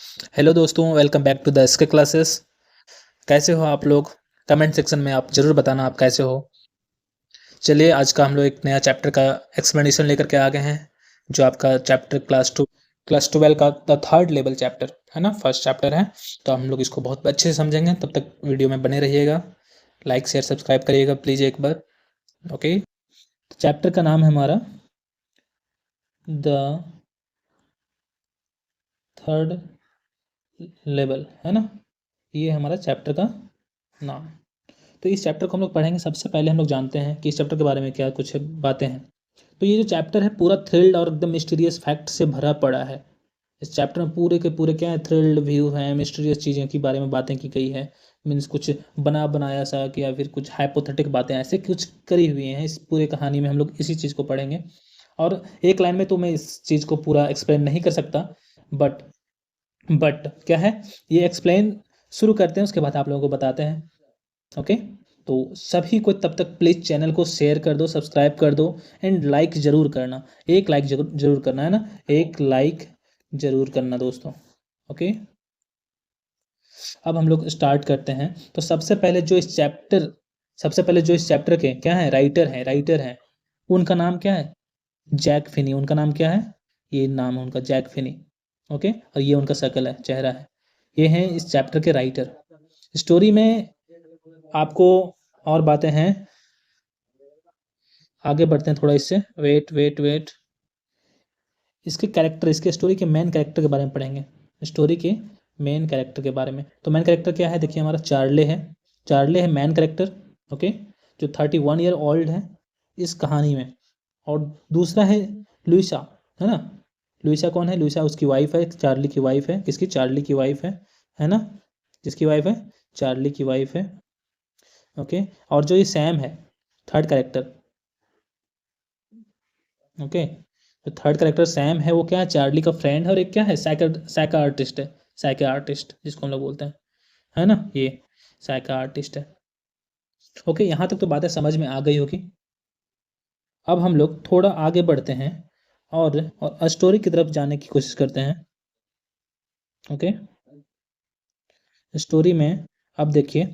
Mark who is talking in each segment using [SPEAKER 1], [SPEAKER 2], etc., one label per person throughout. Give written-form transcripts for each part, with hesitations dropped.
[SPEAKER 1] Hello दोस्तों, welcome back to the SK classes. कैसे हो आप लोग? कमेंट सेक्शन में आप ज़रूर बताना आप कैसे हो। चलिए, आज का हम लोग एक नया चैप्टर का एक्सप्लेनेशन लेकर के आ गए हैं, जो आपका चैप्टर क्लास 12 का द थर्ड लेवल चैप्टर है ना, फर्स्ट चैप्टर है। तो हम लोग इसको बहुत अच्छे से समझेंगे। तब तक वीडियो में बने रहिएगा, लाइक शेयर सब्सक्राइब करिएगा प्लीज़ एक बार। ओके, तो चैप्टर का नाम है हमारा द थर्ड लेवल, है ना। ये हमारा चैप्टर का नाम। तो इस चैप्टर को हम लोग पढ़ेंगे। सबसे पहले हम लोग जानते हैं कि इस चैप्टर के बारे में क्या कुछ बातें हैं। तो ये जो चैप्टर है पूरा थ्रिल्ड और एकदम मिस्टीरियस फैक्ट से भरा पड़ा है। इस चैप्टर में पूरे के पूरे क्या है, थ्रिल्ड व्यू है, मिस्टीरियस चीज़ों के बारे में बातें की गई है। मीन्स कुछ बना बनाया सा कि या फिर कुछ हाइपोथेटिक बातें ऐसे कुछ करी हुई हैं इस पूरे कहानी में। हम लोग इसी चीज़ को पढ़ेंगे। और एक लाइन में तो मैं इस चीज़ को पूरा एक्सप्लेन नहीं कर सकता, बट क्या है, ये एक्सप्लेन शुरू करते हैं, उसके बाद आप लोगों को बताते हैं। ओके, तो सभी को तब तक प्लीज़ चैनल को शेयर कर दो, सब्सक्राइब कर दो एंड लाइक ज़रूर करना। एक लाइक जरूर करना है ना, एक लाइक ज़रूर करना दोस्तों। ओके, अब हम लोग स्टार्ट करते हैं। तो सबसे पहले जो इस चैप्टर के क्या है, राइटर हैं, उनका नाम क्या है, जैक फिनी। उनका नाम क्या है, ये नाम है उनका, जैक फिनी। ओके, और ये उनका शकल है, चेहरा है। ये हैं इस चैप्टर के राइटर। स्टोरी में आपको और बातें हैं, आगे बढ़ते हैं थोड़ा इससे। वेट वेट वेट, इसके स्टोरी के मेन कैरेक्टर के बारे में पढ़ेंगे। स्टोरी के मेन कैरेक्टर के बारे में। तो मेन कैरेक्टर क्या है, देखिए हमारा चार्ले है मेन कैरेक्टर। ओके, जो 31 ईयर ओल्ड है इस कहानी में। और दूसरा है लुइसा, है ना। लुइसा कौन है, लुइसा उसकी वाइफ है, चार्ली की वाइफ है। किसकी, चार्ली की वाइफ है ना। किसकी वाइफ है, चार्ली की वाइफ है। ओके, और जो ये सैम है, थर्ड कैरेक्टर। ओके, जो थर्ड कैरेक्टर सैम है वो क्या है, चार्ली का फ्रेंड है, और एक क्या है, साइकार्टिस्ट है। साइकार्टिस्ट जिसको हम लोग बोलते हैं, है ना, ये साइकार्टिस्ट है। ओके, यहाँ तक तो बातें समझ में आ गई होगी। अब हम लोग थोड़ा आगे बढ़ते हैं और स्टोरी की तरफ जाने की कोशिश करते हैं। ओके, स्टोरी में अब देखिए,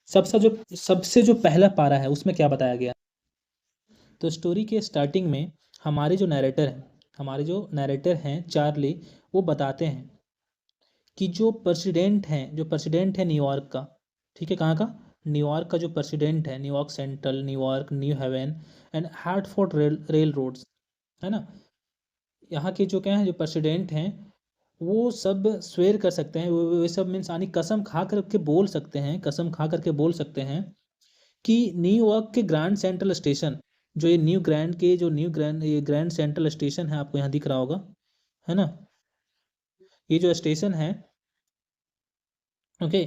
[SPEAKER 1] सबसे जो पहला पारा है उसमें क्या बताया गया। तो स्टोरी के स्टार्टिंग में हमारे जो नरेटर हैं चार्ली, वो बताते हैं कि जो प्रेसिडेंट है न्यूयॉर्क का, ठीक है, कहाँ का, न्यूयॉर्क का जो प्रेसिडेंट है, New York Central, New York, New Haven and Hartford railroads, है ना। यहाँ के जो क्या है, जो प्रेसिडेंट हैं, वो सब स्वेर कर सकते हैं, वो सब मीन्स यानी कसम खा करके बोल सकते हैं, कसम खा करके बोल सकते हैं कि न्यूयॉर्क के ग्रैंड सेंट्रल स्टेशन, जो न्यू ग्रैंड ये ग्रैंड सेंट्रल स्टेशन है, आपको यहाँ दिख रहा होगा, है ना। ये जो स्टेशन है, ओके,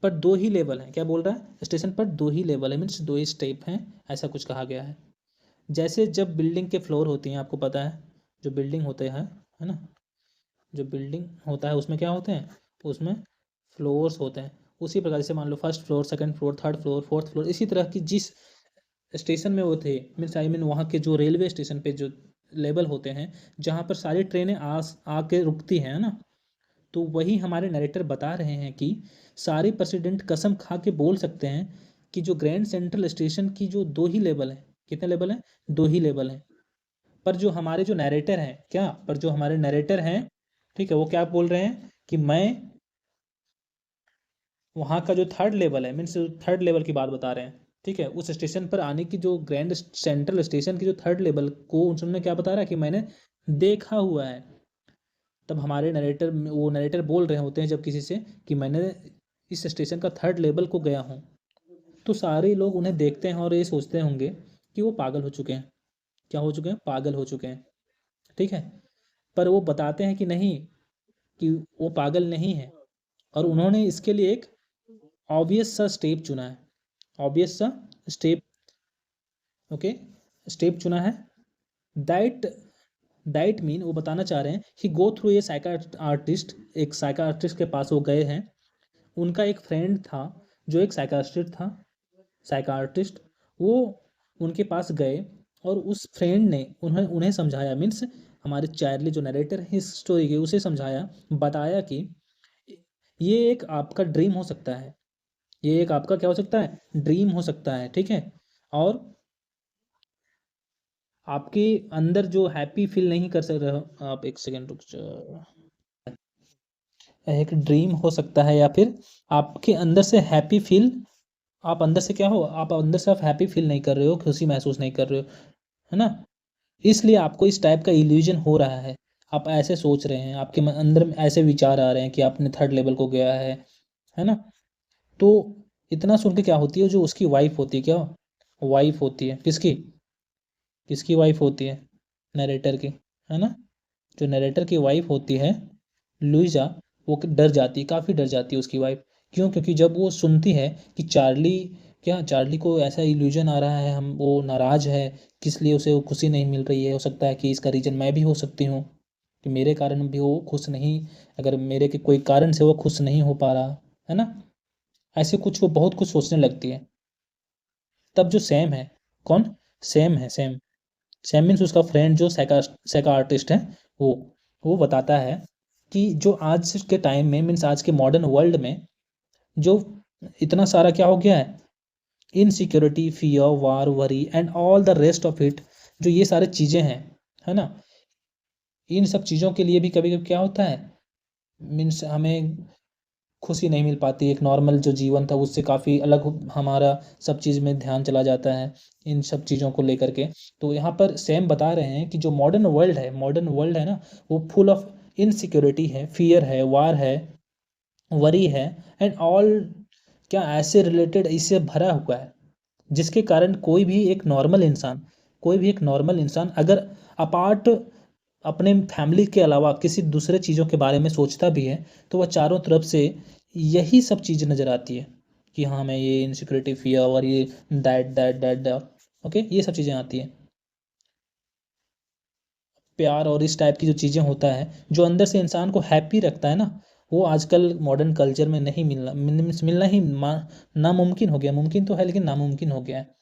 [SPEAKER 1] पर दो ही लेवल हैं। क्या बोल रहा है, स्टेशन पर दो ही लेवल है, मीन्स दो ही स्टेप हैं, ऐसा कुछ कहा गया है। जैसे जब बिल्डिंग के फ्लोर होती हैं, आपको पता है, जो बिल्डिंग होते हैं, है ना, जो बिल्डिंग होता है उसमें क्या होते हैं, उसमें फ्लोर्स होते हैं। उसी प्रकार से मान लो first floor, second floor, third floor, fourth floor, इसी तरह की जिस स्टेशन में वो थे, मीन्स आई मीन वहाँ के जो रेलवे स्टेशन पे जो लेवल होते हैं, जहाँ पर सारी ट्रेनें आके रुकती हैं, है ना। तो वही हमारे नरेटर बता रहे हैं कि सारे प्रेसिडेंट कसम खा के बोल सकते हैं कि जो ग्रैंड सेंट्रल स्टेशन की जो दो ही लेवल है, कितने लेवल हैं, दो ही लेवल हैं। पर जो हमारे जो नरेटर हैं, क्या, पर जो हमारे नरेटर हैं, ठीक है, वो क्या बोल रहे हैं कि मैं वहाँ का जो थर्ड लेवल है, मीन्स थर्ड लेवल की बात बता रहे हैं, ठीक है, उस स्टेशन पर आने की जो ग्रैंड सेंट्रल स्टेशन की जो थर्ड लेवल को उन्होंने क्या बता रहा है कि मैंने देखा हुआ है। तब हमारे नरेटर बोल रहे होते हैं जब किसी से कि मैंने इस स्टेशन का थर्ड लेवल को गया हूँ, तो सारे लोग उन्हें देखते हैं और ये सोचते होंगे कि वो पागल हो चुके हैं। क्या हो चुके हैं, पागल हो चुके हैं, ठीक है। पर वो बताते हैं कि नहीं, कि वो पागल नहीं है, और उन्होंने इसके लिए एक ऑब्वियस सा स्टेप चुना है, ऑब्वियस सा स्टेप। ओके, स्टेप चुना है, दैट दैट मीन वो बताना चाह रहे हैं कि गो थ्रू ये साइकार्टिस्ट, एक साइकार्टिस्ट के पास वो गए हैं। उनका एक फ्रेंड था जो एक साइकार्टिस्ट था, साइकार्टिस्ट, वो उनके पास गए और उस फ्रेंड ने उन्हें उन्हें समझाया, मीन्स हमारे चार्ली जो नरेटर है इस स्टोरी के, उसे समझाया, बताया कि ये एक आपका ड्रीम हो सकता है, ये एक आपका क्या हो सकता है, ड्रीम हो सकता है, ठीक है। और आपके अंदर जो हैप्पी फील नहीं कर सक रहे हो, आप एक सेकेंड रुक जाओ, एक ड्रीम हो सकता है या फिर आपके अंदर से हैप्पी फील, आप अंदर से क्या हो, आप अंदर से आप हैप्पी फील नहीं कर रहे हो, खुशी महसूस नहीं कर रहे हो, है ना। इसलिए आपको इस टाइप का इल्यूजन हो रहा है, आप ऐसे सोच रहे हैं, आपके अंदर में ऐसे विचार आ रहे हैं कि आपने थर्ड लेवल को गया है ना। तो इतना सुन के क्या होती है, जो उसकी वाइफ होती है, क्या वाइफ होती है, किसकी, किसकी वाइफ होती है, नरेटर की, है ना। जो नरेटर की वाइफ होती है लुइजा, वो डर जाती है, काफ़ी डर जाती है उसकी वाइफ। क्यों? क्योंकि जब वो सुनती है कि चार्ली, क्या चार्ली को ऐसा इल्यूजन आ रहा है, हम वो नाराज़ है, किस लिए उसे वो खुशी नहीं मिल रही है, हो सकता है कि इसका रीज़न मैं भी हो सकती हूँ, कि मेरे कारण भी वो खुश नहीं, अगर मेरे के कोई कारण से वो खुश नहीं हो पा रहा, है ना। ऐसे कुछ वो बहुत कुछ सोचने लगती है। तब जो सैम है, कौन, सैम है, सैम, सैम मीन्स उसका फ्रेंड जो साइकार्टिस्ट है, वो वो बताता है कि जो आज के टाइम में, मीन्स आज के मॉडर्न वर्ल्ड में, जो इतना सारा क्या हो गया है, insecurity, fear, war, worry and all the rest of it, जो ये सारी चीज़ें हैं, है ना, इन सब चीज़ों के लिए भी कभी कभी क्या होता है, मीन्स हमें खुशी नहीं मिल पाती, एक नॉर्मल जो जीवन था उससे काफ़ी अलग हमारा सब चीज़ में ध्यान चला जाता है इन सब चीज़ों को लेकर के। तो यहाँ पर सेम बता रहे हैं कि जो मॉडर्न वर्ल्ड है, मॉडर्न वर्ल्ड है ना, वो फुल ऑफ इनसिक्योरिटी है, फियर है, वार है, वरी है एंड ऑल, क्या ऐसे रिलेटेड इससे भरा हुआ है, जिसके कारण कोई भी एक नॉर्मल इंसान, कोई भी एक नॉर्मल इंसान अगर अपार्ट अपने फैमिली के अलावा किसी दूसरे चीज़ों के बारे में सोचता भी है, तो वह चारों तरफ से यही सब चीज़ नज़र आती है कि हाँ मैं ये इनसिक्योरिटी, फियर और ये that that that that, okay, ये सब चीज़ें आती हैं। प्यार और इस टाइप की जो चीज़ें होता है, जो अंदर से इंसान को हैप्पी रखता है ना, वो आजकल मॉडर्न कल्चर में नहीं मिलना, मिलना ही नामुमकिन हो गया, मुमकिन तो है लेकिन नामुमकिन हो गया है।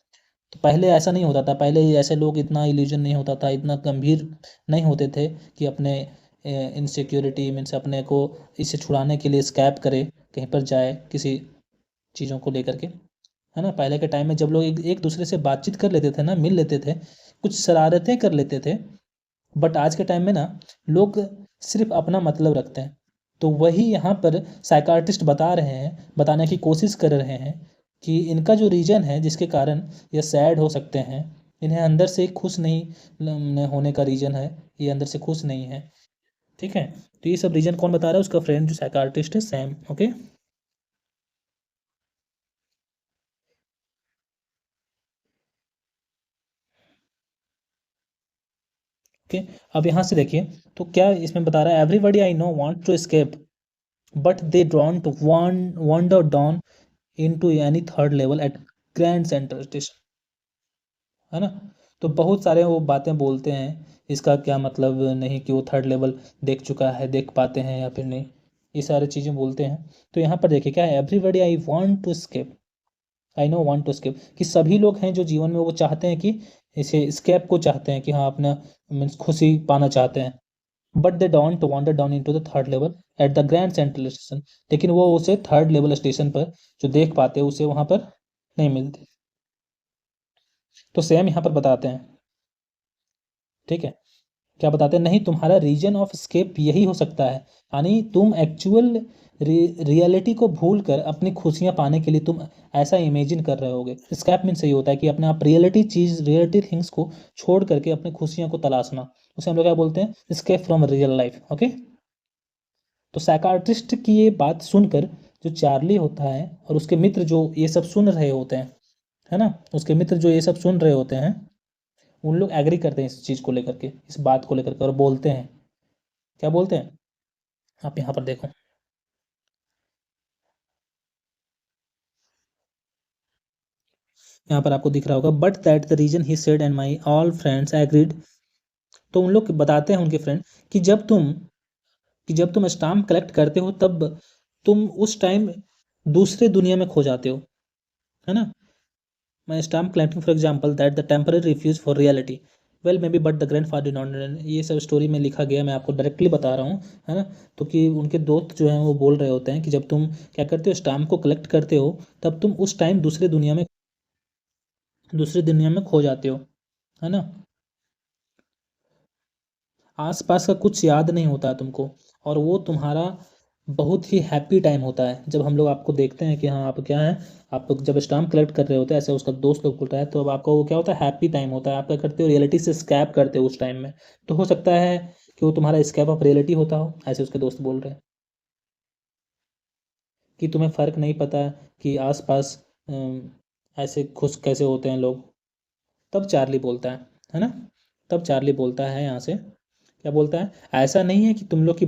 [SPEAKER 1] तो पहले ऐसा नहीं होता था, पहले ऐसे लोग, इतना इल्यूजन नहीं होता था, इतना गंभीर नहीं होते थे कि अपने इनसिक्योरिटी मीन्स अपने को इससे छुड़ाने के लिए स्कैप करे, कहीं पर जाए किसी चीज़ों को लेकर के, है ना। पहले के टाइम में जब लोग एक दूसरे से बातचीत कर लेते थे ना, मिल लेते थे, कुछ शरारतें कर लेते थे, बट आज के टाइम में ना लोग सिर्फ अपना मतलब रखते हैं। तो वही यहाँ पर साइकार्टिस्ट बता रहे हैं, बताने की कोशिश कर रहे हैं कि इनका जो रीजन है जिसके कारण ये सैड हो सकते हैं, इन्हें अंदर से खुश नहीं होने का रीजन है, ये अंदर से खुश नहीं है, ठीक है। तो ये सब रीजन कौन बता रहा है, उसका फ्रेंड जो साइकार्टिस्ट है, सैम, ओके। ओके, अब यहाँ से देखिए, तो क्या इसमें बता रहा है, everybody I know want to escape but they don't wander down into any third level at Grand Central station, है ना। तो बहुत सारे वो बातें बोलते हैं, इसका क्या मतलब नहीं कि वो थर्ड लेवल देख चुका है, देख पाते हैं या फिर नहीं, ये सारी चीज़ें बोलते हैं। तो यहाँ पर देखिए क्या है, everybody I want to escape, I know want to escape, कि सभी लोग हैं जो जीवन में वो चाहते हैं कि इसे स्केप को चाहते हैं, कि हाँ अपना मीन्स खुशी पाना चाहते हैं, but they don't wander down into the third level at the grand Central station, लेकिन वो उसे थर्ड लेवल स्टेशन पर जो देख पाते हैं उसे वहाँ पर नहीं मिलते। तो सेम यहाँ पर बताते हैं, ठीक है, क्या बताते हैं, नहीं तुम्हारा रीजन ऑफ स्केप यही हो सकता है, यानी तुम एक्चुअल रियलिटी को भूल कर अपनी खुशियाँ पाने के लिए तुम ऐसा इमेजिन कर रहे होगे। स्केप मीन सही होता है कि अपने आप रियलिटी चीज़, रियलिटी थिंग्स को छोड़ करके अपनी खुशियों को तलाशना, उसे हम लोग क्या बोलते हैं, escape from real life, okay. तो साइकाट्रिस्ट की ये बात सुनकर जो चार्ली होता है और उसके मित्र जो ये सब सुन रहे होते हैं, है ना, उसके मित्र जो ये सब सुन रहे होते हैं, उन लोग एग्री करते हैं इस चीज़ को लेकर के, इस बात को लेकर के, और बोलते हैं, क्या बोलते हैं, आप यहाँ पर देखो, यहाँ पर आपको दिख रहा होगा, but that the reason he said and my all friends agreed. तो उन लोग बताते हैं उनके फ्रेंड कि जब तुम स्टाम्प कलेक्ट करते हो तब तुम उस टाइम दूसरे दुनिया में खो जाते हो, है ना। मैं stamp collecting for example that the temporary refuge for reality, well maybe but the grandfather not, ये सब स्टोरी में लिखा गया, मैं आपको डायरेक्टली बता रहा हूँ, है ना। तो कि उनके दोस्त जो हैं वो बोल रहे होते हैं कि जब तुम क्या करते हो, स्टाम्प को कलेक्ट करते हो, तब तुम उस टाइम दूसरी दुनिया में खो जाते हो, है ना। आसपास का कुछ याद नहीं होता है तुमको, और वो तुम्हारा बहुत ही हैप्पी टाइम होता है जब हम लोग आपको देखते हैं कि हाँ आप क्या है, आप लोग जब स्टाम्प कलेक्ट कर रहे होते हैं, ऐसे उसका दोस्त लोग बोल रहा है, तो अब आपका वो क्या होता है, हैप्पी टाइम होता है, आप क्या करते हो, रियलिटी से स्कैप करते हो उस टाइम में। तो हो सकता है कि वो तुम्हारा स्कैप ऑफ रियलिटी होता हो, ऐसे उसके दोस्त बोल रहे हैं कि तुम्हें फ़र्क नहीं पता कि आसपास ऐसे खुश कैसे होते हैं लोग। तब चार्ली बोलता है ना, तब चार्ली बोलता है यहाँ से, क्या बोलता है, ऐसा नहीं है कि तुम लोग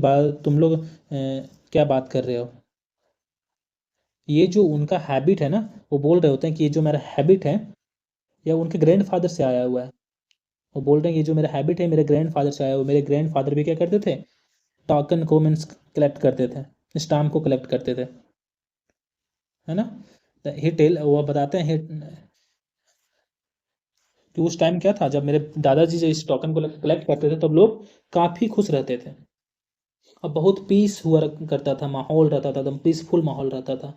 [SPEAKER 1] क्या बात कर रहे हो, ये जो उनका हैबिट है ना, वो बोल रहे होते हैं कि ये जो मेरा हैबिट है, या उनके ग्रैंडफादर से आया हुआ है। वो बोल रहे हैं ये जो मेरा हैबिट है मेरे ग्रैंडफादर से आया हुआ है, मेरे ग्रैंडफादर भी क्या करते थे, टोकन को मीन्स कलेक्ट करते थे, स्टाम्प को कलेक्ट करते थे, है ना। ही टेल, वो बताते हैं कि उस टाइम क्या था, जब मेरे दादाजी जो इस टोकन को कलेक्ट करते थे, तब लोग काफ़ी खुश रहते थे, और बहुत पीस हुआ करता था, माहौल रहता था, एकदम पीसफुल माहौल रहता था।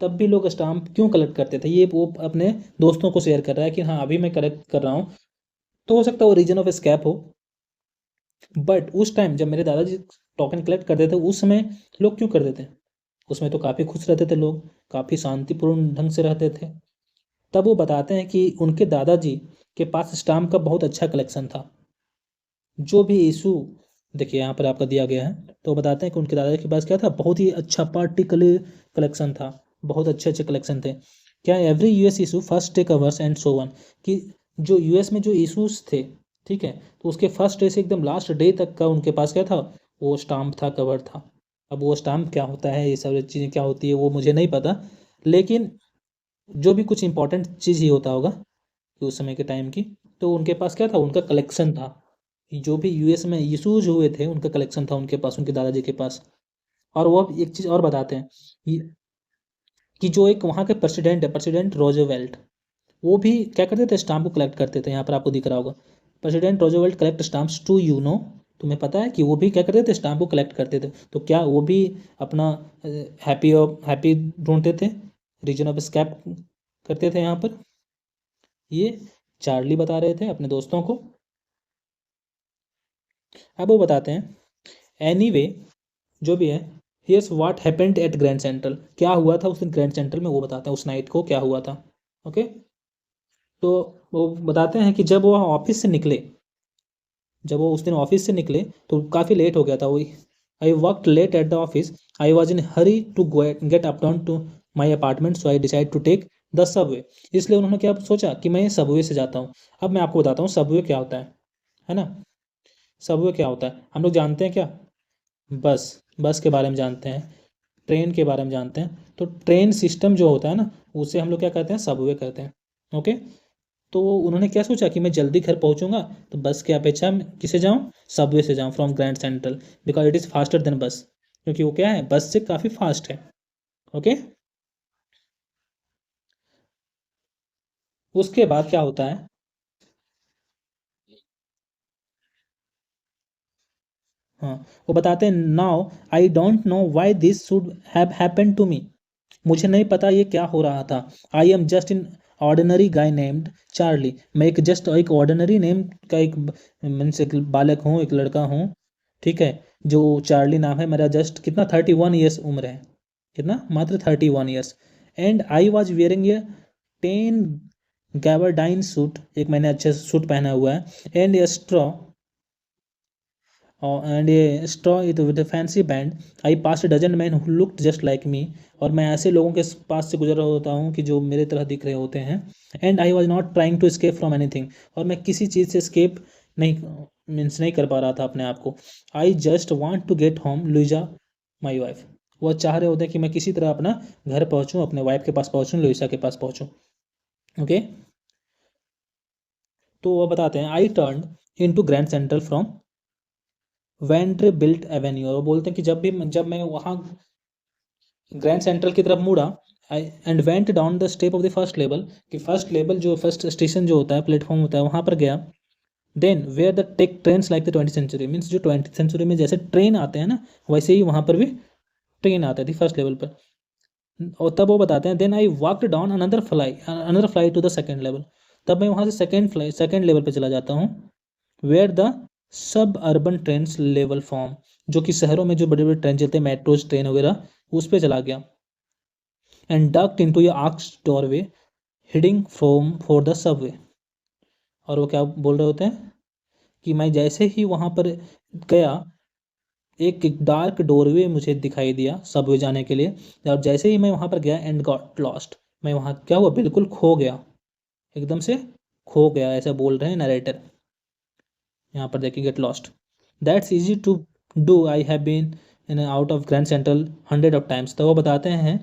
[SPEAKER 1] तब भी लोग स्टाम्प क्यों कलेक्ट करते थे, ये वो अपने दोस्तों को शेयर कर रहा है कि हाँ अभी मैं कलेक्ट कर रहा हूँ। तो हो सकता है वो रीजन ऑफ स्कैप हो, बट उस टाइम जब मेरे दादाजी टोकन कलेक्ट करते थे, उस समय लोग क्यों करते थे, उसमें तो काफ़ी खुश रहते थे लोग, काफ़ी शांतिपूर्ण ढंग से रहते थे। तब वो बताते हैं कि उनके दादाजी के पास स्टाम्प का बहुत अच्छा कलेक्शन था, जो भी इशू, देखिए यहाँ पर आपका दिया गया है, तो बताते हैं कि उनके दादाजी के पास क्या था, बहुत ही अच्छा पार्टिकुलर कलेक्शन था, बहुत अच्छे अच्छे कलेक्शन थे। क्या, every US issue first day covers and so one, कि जो यूएस में जो इशूज थे, ठीक है, तो उसके फर्स्ट डे से एकदम लास्ट डे तक का उनके पास क्या था, वो स्टाम्प था, कवर था। अब वो स्टाम्प क्या होता है, ये सब चीज़ें क्या होती है, वो मुझे नहीं पता, लेकिन जो भी कुछ इंपॉर्टेंट चीज़ ही होता होगा कि उस समय के टाइम की, तो उनके पास क्या था, उनका कलेक्शन था, जो भी यूएस में इशूज हुए थे उनका कलेक्शन था उनके पास, उनके दादाजी के पास। और वो अब एक चीज़ और बताते हैं कि जो एक वहाँ के प्रेसिडेंट है, प्रेसिडेंट रोजवेल्ट, वो भी क्या करते थे, स्टाम्प को कलेक्ट करते थे, यहाँ पर आपको दिख रहा होगा, president Roosevelt collect stamps too you know, तुम्हें पता है कि वो भी क्या करते थे, स्टाम्प को कलेक्ट करते थे। तो क्या वो भी अपना हैप्पी ढूंढते थे, रीजन ऑफ स्कैप करते थे यहाँ पर, ये चार्ली बता रहे थे अपने दोस्तों को। अब वो बताते हैं, एनीवे जो भी है, here's what happened at Grand Central, क्या हुआ था उस दिन ग्रैंड सेंट्रल में, वो बताते हैं उस नाइट को क्या हुआ था। ओके, तो वो बताते हैं कि जब वो ऑफिस से निकले, जब वो उस दिन ऑफिस से निकले, तो काफ़ी लेट हो गया था। वो, I work late at the office, I was in hurry to get up down to my apartment, so I decide to take the subway, इसलिए उन्होंने क्या सोचा कि मैं सबवे से जाता हूँ। अब मैं आपको बताता हूँ सबवे क्या होता है ना। सबवे क्या होता है, हम लोग जानते हैं क्या, बस, बस के बारे में जानते हैं, ट्रेन के बारे में जानते हैं, तो ट्रेन सिस्टम जो होता है ना, उसे हम लोग क्या कहते हैं, सबवे कहते हैं। ओके, तो उन्होंने क्या सोचा कि मैं जल्दी घर पहुंचूंगा, तो बस के अपेक्षा मैं किसे जाऊं, सबवे से जाऊं from grand central, because it is faster than बस, क्योंकि वो क्या है, बस से काफ़ी फास्ट है। ओके, उसके बाद क्या होता है, हाँ, वो बताते हैं, now I don't know why this should have happen to me, मुझे नहीं पता ये क्या हो रहा था। I am just in ordinary guy named Charlie, मैं एक ऑर्डिनरी नेम का एक मीन्स एक बालक हूँ, एक लड़का हूँ, ठीक है, जो चार्ली नाम है मेरा, जस्ट कितना 31 ईयर्स उम्र है, कितना, मात्र 31 years, and I was wearing a 10 gabardine suit, एक मैंने अच्छे सूट पहना हुआ है, and a straw, and a straw with a fancy band, I pass dozen man who looked just like me, और मैं ऐसे लोगों के पास से गुजर रहा होता हूँ कि जो मेरे तरह दिख रहे होते हैं, and I was not trying to escape from anything, और मैं किसी चीज़ से escape नहीं, मीन्स नहीं कर पा रहा था अपने आप को। I just want to get home Louisa my wife, वो चाह रहे होते हैं कि मैं किसी तरह अपना घर पहुँचूँ, अपने वाइफ के पास पहुँचूँ, लुइसा के पास पहुँचूँ। ओके, तो वो बताते हैं, I turn into Grand Central from Vanderbilt Avenue, और वो बोलते हैं कि जब मैं वहाँ ग्रैंड सेंट्रल की तरफ मुड़ा, I and went down the step of the first level, कि फर्स्ट लेवल जो फर्स्ट स्टेशन जो होता है, प्लेटफॉर्म होता है, वहाँ पर गया, then where they take trains like the 20th century, means जो 20th सेंचुरी में जैसे ट्रेन आते हैं ना, वैसे ही वहाँ पर भी ट्रेन आती थी फर्स्ट लेवल पर। और तब वो बताते हैं then I walked down another fly to the second level, तब मैं वहाँ से सेकेंड लेवल पर चला जाता हूँ। Where the suburban trains level form, जो कि शहरों में जो बड़े बड़े ट्रेन चलते हैं, मेट्रोज ट्रेन वगैरह, उस पर चला गया। एंड डक्ट इन टू ये arcs doorway heading from for the Subway, और वो क्या बोल रहे होते हैं कि मैं जैसे ही वहाँ पर गया, एक डार्क डोरवे मुझे दिखाई दिया सबवे जाने के लिए, और जैसे ही मैं वहाँ पर गया एंड गॉट लॉस्ट, मैं वहाँ क्या हुआ, बिल्कुल खो गया, एकदम से खो गया, ऐसा बोल रहे हैं नरेटर। यहाँ पर देखिए get lost, that's easy to do, I have been in out of Grand Central 100 times. तो वो बताते हैं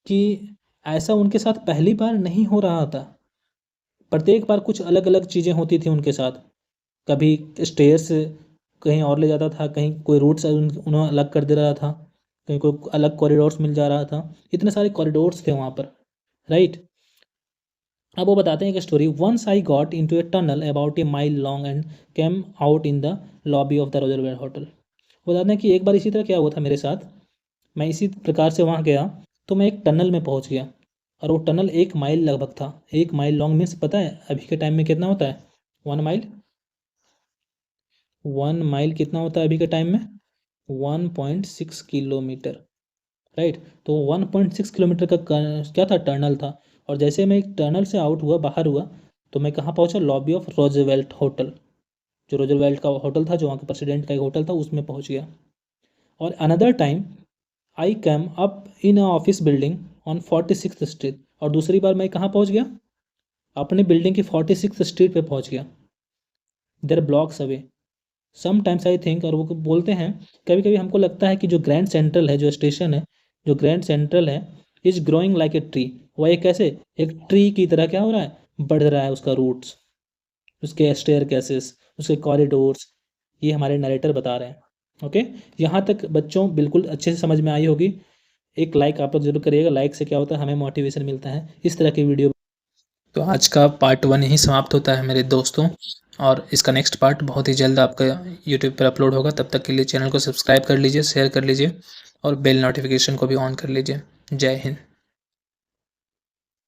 [SPEAKER 1] कि ऐसा उनके साथ पहली बार नहीं हो रहा था, प्रत्येक बार कुछ अलग अलग चीज़ें होती थी उनके साथ। कभी स्टेयर्स कहीं और ले जाता था, कहीं कोई रूट्स उन्हें अलग कर दे रहा था, कहीं कोई अलग कॉरिडोर्स मिल जा रहा था, इतने सारे कॉरिडोर्स थे वहाँ पर, राइट। अब वो बताते हैं एक story, once I got into a tunnel about a mile long and came out in the lobby of the Roosevelt Hotel. वो बताते हैं कि एक बार इसी तरह क्या हुआ था मेरे साथ, मैं इसी प्रकार से वहाँ गया, तो मैं एक टनल में पहुँच गया, और वो टनल 1 माइल लगभग था। 1 माइल लॉन्ग मीन्स पता है अभी के टाइम में कितना होता है, 1 माइल, 1 माइल कितना होता है अभी के टाइम में, 1.6 किलोमीटर, राइट। तो 1.6 किलोमीटर का क्या था, टनल था। और जैसे मैं एक टनल से आउट हुआ, बाहर हुआ, तो मैं कहाँ पहुँचा, लॉबी ऑफ रोजवेल्ट होटल, जो रोजवेल्ट का होटल था, जो वहाँ के प्रेसिडेंट का एक होटल था, उसमें पहुँच गया। और another time I came up in a office building on 46th street, और दूसरी बार मैं कहाँ पहुँच गया, अपनी बिल्डिंग की 46th स्ट्रीट पे पहुँच गया। There blocks away sometimes I think, और वो बोलते हैं कभी कभी हमको लगता है कि जो ग्रैंड सेंट्रल है, जो स्टेशन है, जो ग्रैंड सेंट्रल है, is growing like a tree, वह एक कैसे, एक ट्री की तरह क्या हो रहा है, बढ़ रहा है उसका रूट्स, उसके स्टेयर कैसेस, उसके कॉरिडोर्स, ये हमारे नरेटर बता रहे हैं। ओके, यहाँ तक बच्चों बिल्कुल अच्छे से समझ में आई होगी। एक लाइक आप लोग जरूर करिएगा, लाइक से क्या होता है, हमें मोटिवेशन मिलता है इस तरह की वीडियो। तो आज का पार्ट 1 यहीं समाप्त होता है मेरे दोस्तों, और इसका नेक्स्ट पार्ट बहुत ही जल्द आपका यूट्यूब पर अपलोड होगा। तब तक के लिए चैनल को सब्सक्राइब कर लीजिए, शेयर कर लीजिए, और बेल नोटिफिकेशन को भी ऑन कर लीजिए। जय हिंद।